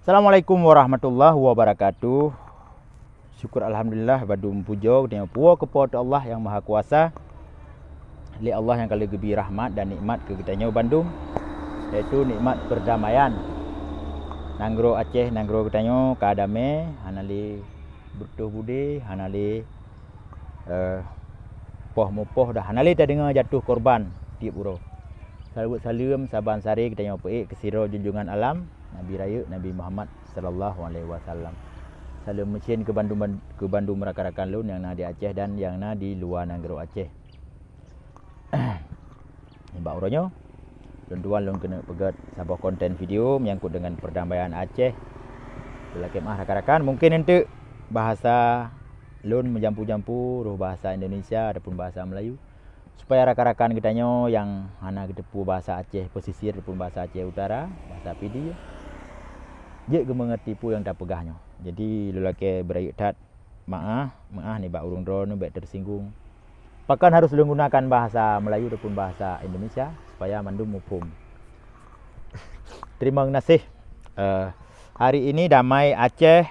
Assalamualaikum warahmatullahi wabarakatuh. Syukur alhamdulillah badum pujo dengan puo kepada Allah yang Maha Kuasa. Li Allah yang kali gebi rahmat dan nikmat ke kitanya Bandung, yaitu nikmat perdamaian. Nanggro Aceh, nanggro kitanya kadame hanali butuh budi, hanali poh mopoh dah hanali tak dengar jatuh korban di puro. Salawat salam saban sari kitanya peik kesiro junjungan alam Nabi Raya Nabi Muhammad sallallahu alaihi wasallam. Salam mesin ke Bandung rakan-rakan lun yang na di Aceh dan yang na di luar negara Aceh. Mbak uronyo tuan-tuan lun kena pegat sebuah konten video menyangkut dengan perdamaian Aceh. Lelaki mah rakan-rakan mungkin ente bahasa lun menjampu-jampu roh bahasa Indonesia ataupun bahasa Melayu, supaya rakan-rakan kitanya yang hana ketepu bahasa Aceh pesisir ataupun bahasa Aceh Utara, bahasa PD, dia ke mengerti pu yang tak pegahnya. Jadi lelaki berayu tat maah ni bak urung drone bak tersinggung. Pakan harus menggunakan bahasa Melayu ataupun bahasa Indonesia supaya mandum mufhum. Terima kasih. Hari ini Damai Aceh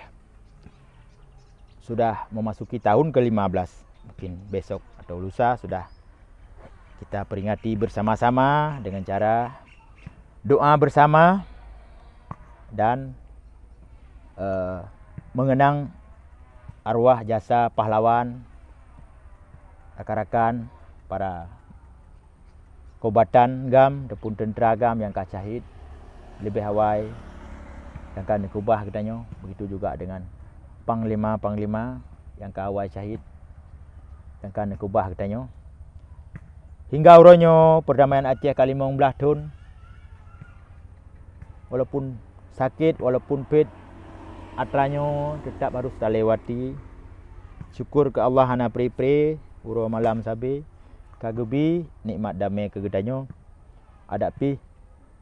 sudah memasuki tahun ke-15. Mungkin besok atau lusa sudah kita peringati bersama-sama dengan cara doa bersama dan mengenang arwah jasa pahlawan rakan-rakan para kobatan gam ataupun tentera gam yang kah syahid lebih hawai yang kan kubah katanya. Begitu juga dengan panglima-panglima yang kah hawai syahid yang kan kubah katanya. Hingga uronyo perdamaian Aceh kali 15 tahun, walaupun sakit, walaupun pet, atranyo tetap harus terlewati. Syukur ke Allah hana pri-pri uro malam sabi kagebi nikmat damai kegedanyo. Adapi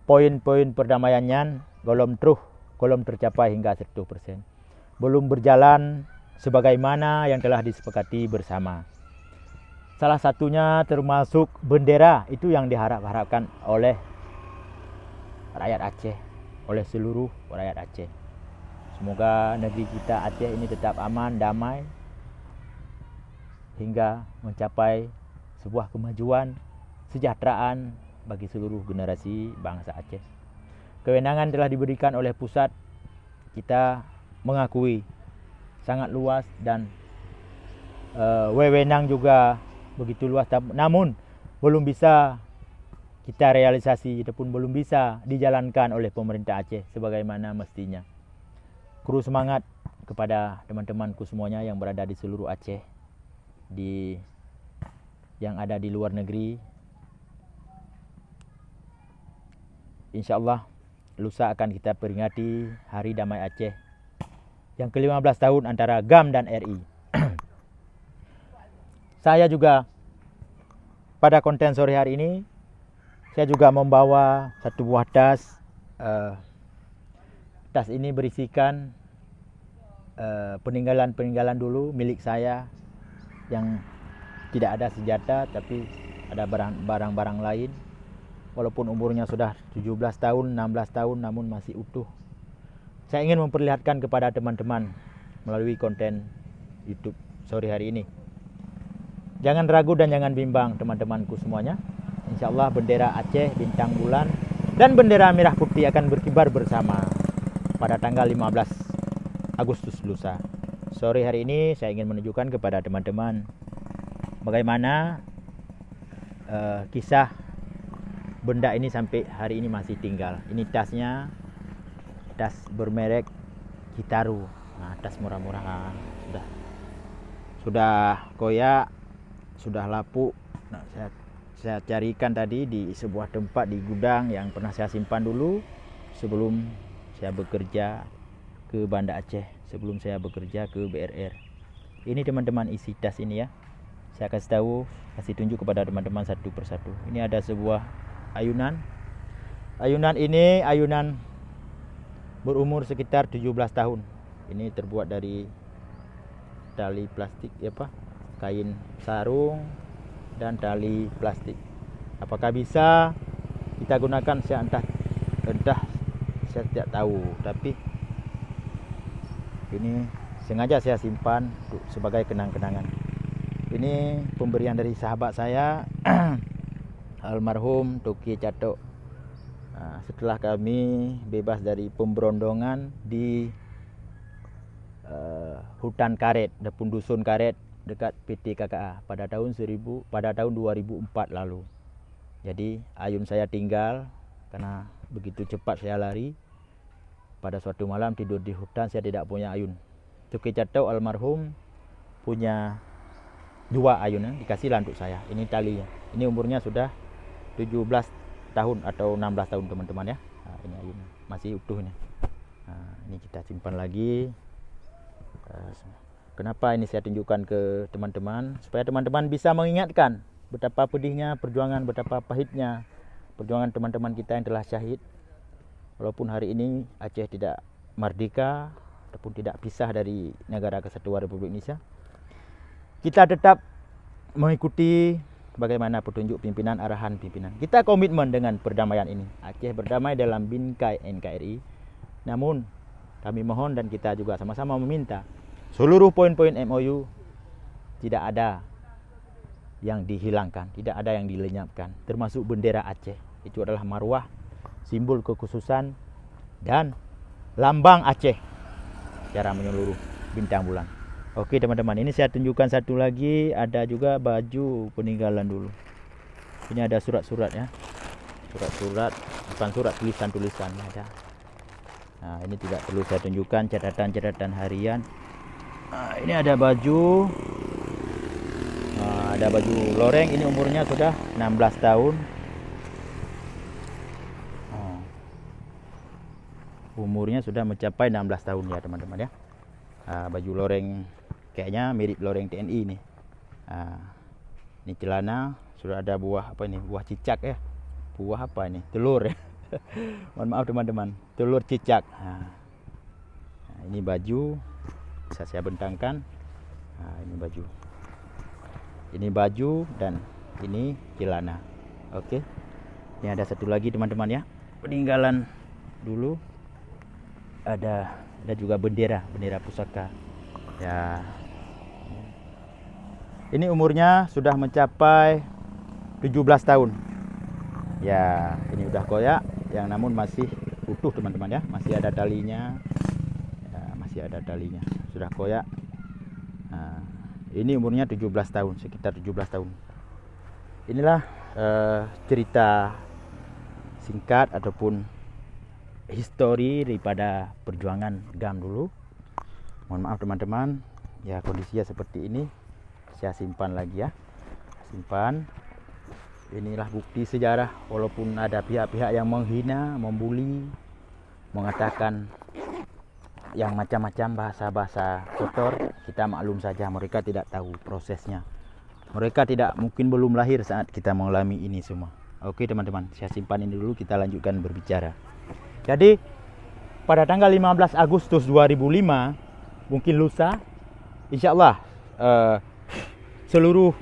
poin-poin perdamaiannya golom tercapai hingga 100%. Belum berjalan sebagaimana yang telah disepakati bersama. Salah satunya termasuk bendera, itu yang diharapkan oleh rakyat Aceh, oleh seluruh rakyat Aceh. Semoga negeri kita Aceh ini tetap aman, damai hingga mencapai sebuah kemajuan, sejahteraan bagi seluruh generasi bangsa Aceh. Kewenangan telah diberikan oleh pusat, kita mengakui sangat luas dan wewenang juga begitu luas, namun belum bisa kita realisasi ataupun belum bisa dijalankan oleh pemerintah Aceh sebagaimana mestinya. Kru semangat kepada teman-temanku semuanya yang berada di seluruh Aceh, yang ada di luar negeri. InsyaAllah lusa akan kita peringati Hari Damai Aceh yang ke-15 tahun antara GAM dan RI. Saya juga pada konten sore hari ini, saya juga membawa satu buah tas. Tas ini berisikan peninggalan-peninggalan dulu milik saya yang tidak ada senjata tapi ada barang-barang lain. Walaupun umurnya sudah 17 tahun, 16 tahun namun masih utuh. Saya ingin memperlihatkan kepada teman-teman melalui konten YouTube sore hari ini. Jangan ragu dan jangan bimbang teman-temanku semuanya. InsyaAllah bendera Aceh, bintang bulan dan bendera merah putih akan berkibar bersama pada tanggal 15 Agustus lusa. Sore hari ini saya ingin menunjukkan kepada teman-teman bagaimana kisah benda ini sampai hari ini masih tinggal. Ini tasnya, tas bermerek Kitaru. Nah, tas murah-murah sudah koyak, sudah lapuk. Nah, saya carikan tadi di sebuah tempat di gudang yang pernah saya simpan dulu sebelum saya bekerja ke Banda Aceh, sebelum saya bekerja ke BRR. Ini teman-teman isi tas ini ya. Saya kasih tunjuk kepada teman-teman satu persatu. Ini ada sebuah ayunan. Ayunan ini ayunan berumur sekitar 17 tahun. Ini terbuat dari tali plastik kain sarung dan tali plastik. Apakah bisa kita gunakan? Saya entah saya tidak tahu, tapi Ini sengaja saya simpan sebagai kenang-kenangan. Ini pemberian dari sahabat saya almarhum Toki Catok. Setelah kami bebas dari pemberondongan di hutan karet, dapun dusun karet dekat PT KKA pada tahun 2004 lalu. Jadi ayun saya tinggal karena begitu cepat saya lari. Pada suatu malam tidur di hutan, saya tidak punya ayun. Toki Catok almarhum punya 2 ayun, dikasihlah untuk saya. Ini talinya. Ini umurnya sudah 17 tahun atau 16 tahun teman-teman ya. Ini ayun masih utuh ini. Ini kita simpan lagi. Kenapa ini saya tunjukkan ke teman-teman? Supaya teman-teman bisa mengingatkan betapa pedihnya perjuangan, betapa pahitnya perjuangan teman-teman kita yang telah syahid. Walaupun hari ini Aceh tidak merdeka ataupun tidak pisah dari Negara Kesatuan Republik Indonesia, kita tetap mengikuti bagaimana petunjuk pimpinan, arahan pimpinan. Kita komitmen dengan perdamaian ini. Aceh berdamai dalam bingkai NKRI. Namun kami mohon dan kita juga sama-sama meminta seluruh poin-poin MOU tidak ada yang dihilangkan, tidak ada yang dilenyapkan, termasuk bendera Aceh. Itu adalah marwah, simbol kekhususan dan lambang Aceh secara menyeluruh, bintang bulan. Oke teman-teman, ini saya tunjukkan satu lagi, ada juga baju peninggalan dulu. Ini ada surat-surat ya, surat-surat, bukan surat, tulisan-tulisan ada. Nah, ini tidak perlu saya tunjukkan, catatan-catatan harian. Ini ada baju, ada baju loreng, ini umurnya sudah 16 tahun. Umurnya sudah mencapai 16 tahun ya teman-teman ya. Baju loreng kayaknya mirip loreng TNI ini. Ini celana, sudah ada buah apa ini? Buah cicak ya. Buah apa ini? Telur ya. Mohon maaf teman-teman, telur cicak. Ini baju bisa saya bentangkan. Ini baju. Ini baju dan ini celana. Oke. Ini ada satu lagi teman-teman ya. Peninggalan dulu. Ada juga bendera pusaka ya. Ini umurnya sudah mencapai 17 tahun ya. Ini udah koyak yang namun masih utuh teman-teman ya, masih ada talinya ya, masih ada talinya, sudah koyak. Ini umurnya 17 tahun, sekitar 17 tahun. Inilah cerita singkat ataupun histori daripada perjuangan GAM dulu. Mohon maaf teman-teman, ya kondisinya seperti ini. Saya simpan lagi ya, simpan. Inilah bukti sejarah, walaupun ada pihak-pihak yang menghina, membuli, mengatakan yang macam-macam bahasa-bahasa kotor, kita maklum saja, mereka tidak tahu prosesnya. Mereka tidak mungkin belum lahir saat kita mengalami ini semua. Oke teman-teman, saya simpan ini dulu, kita lanjutkan berbicara. Jadi pada tanggal 15 Agustus 2005, mungkin lusa, insya Allah seluruh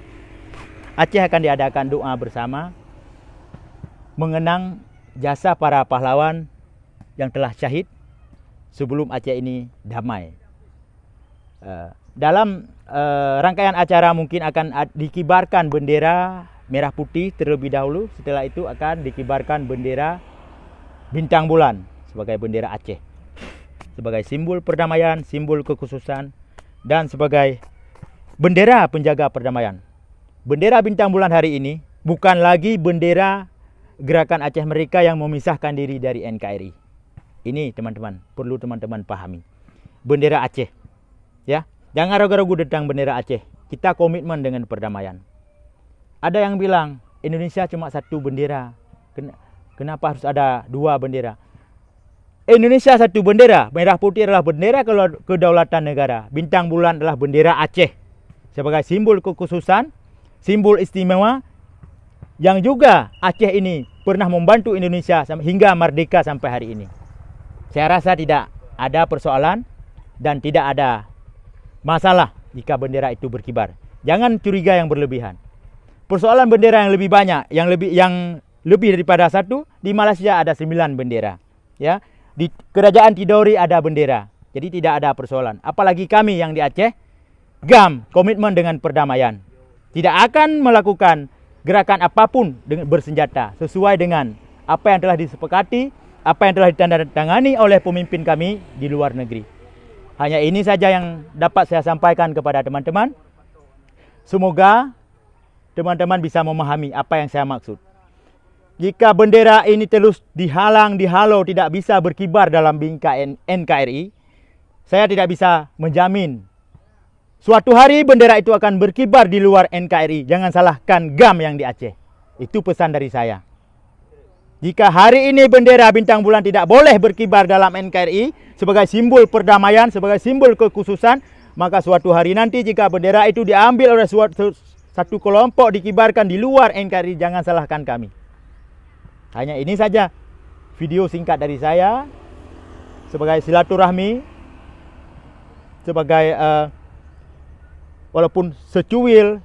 Aceh akan diadakan doa bersama mengenang jasa para pahlawan yang telah syahid sebelum Aceh ini damai. Dalam rangkaian acara mungkin akan dikibarkan bendera merah putih terlebih dahulu. Setelah itu akan dikibarkan bendera bintang bulan sebagai bendera Aceh, sebagai simbol perdamaian, simbol kekhususan, dan sebagai bendera penjaga perdamaian. Bendera bintang bulan hari ini bukan lagi bendera gerakan Aceh Merdeka yang memisahkan diri dari NKRI. Ini teman-teman, perlu teman-teman pahami. Bendera Aceh ya, jangan ragu-ragu tentang bendera Aceh. Kita komitmen dengan perdamaian. Ada yang bilang Indonesia cuma satu bendera, kenapa harus ada 2 bendera? Indonesia satu bendera, merah putih adalah bendera kedaulatan negara. Bintang bulan adalah bendera Aceh sebagai simbol kekhususan, simbol istimewa yang juga Aceh ini pernah membantu Indonesia hingga merdeka sampai hari ini. Saya rasa tidak ada persoalan dan tidak ada masalah jika bendera itu berkibar. Jangan curiga yang berlebihan. Persoalan bendera yang lebih banyak, yang lebih daripada 1, di Malaysia ada 9 bendera. Ya, di Kerajaan Tidore ada bendera. Jadi tidak ada persoalan. Apalagi kami yang di Aceh, GAM, komitmen dengan perdamaian. Tidak akan melakukan gerakan apapun dengan bersenjata sesuai dengan apa yang telah disepakati, apa yang telah ditandatangani oleh pemimpin kami di luar negeri. Hanya ini saja yang dapat saya sampaikan kepada teman-teman. Semoga teman-teman bisa memahami apa yang saya maksud. Jika bendera ini terus dihalang, dihalau, tidak bisa berkibar dalam bingkai NKRI, saya tidak bisa menjamin suatu hari bendera itu akan berkibar di luar NKRI. Jangan salahkan GAM yang di Aceh. Itu pesan dari saya. Jika hari ini bendera bintang bulan tidak boleh berkibar dalam NKRI sebagai simbol perdamaian, sebagai simbol kekhususan, maka suatu hari nanti jika bendera itu diambil oleh satu kelompok dikibarkan di luar NKRI, jangan salahkan kami. Hanya ini saja video singkat dari saya sebagai silaturahmi, sebagai walaupun secuil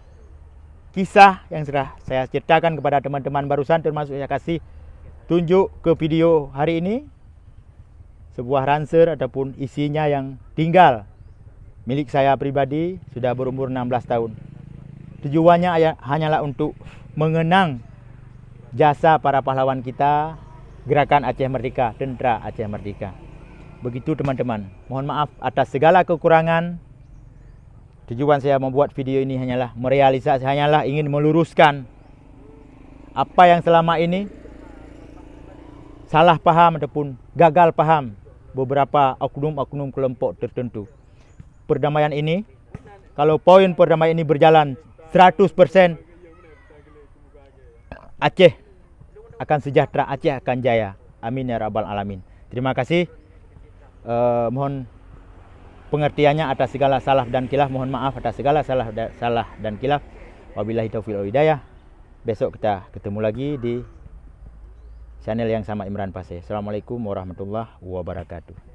kisah yang sudah saya ceritakan kepada teman-teman barusan, termasuk saya kasih tunjuk ke video hari ini sebuah ranser ataupun isinya yang tinggal milik saya pribadi, sudah berumur 16 tahun. Tujuannya hanyalah untuk mengenang jasa para pahlawan kita, Gerakan Aceh Merdeka, Tentera Aceh Merdeka. Begitu teman-teman, mohon maaf atas segala kekurangan. Tujuan saya membuat video ini hanyalah merealisasi, hanyalah ingin meluruskan apa yang selama ini salah paham ataupun gagal paham beberapa oknum-oknum kelompok tertentu. Perdamaian ini, kalau poin perdamaian ini berjalan 100%, Aceh akan sejahtera, Aceh akan jaya. Amin ya rabbal alamin. Terima kasih. Mohon pengertiannya atas segala salah dan khilaf. Mohon maaf atas segala salah dan khilaf. Wabillahi taufiq wal hidayah. Besok kita ketemu lagi di channel yang sama Imran Paseh. Assalamualaikum warahmatullahi wabarakatuh.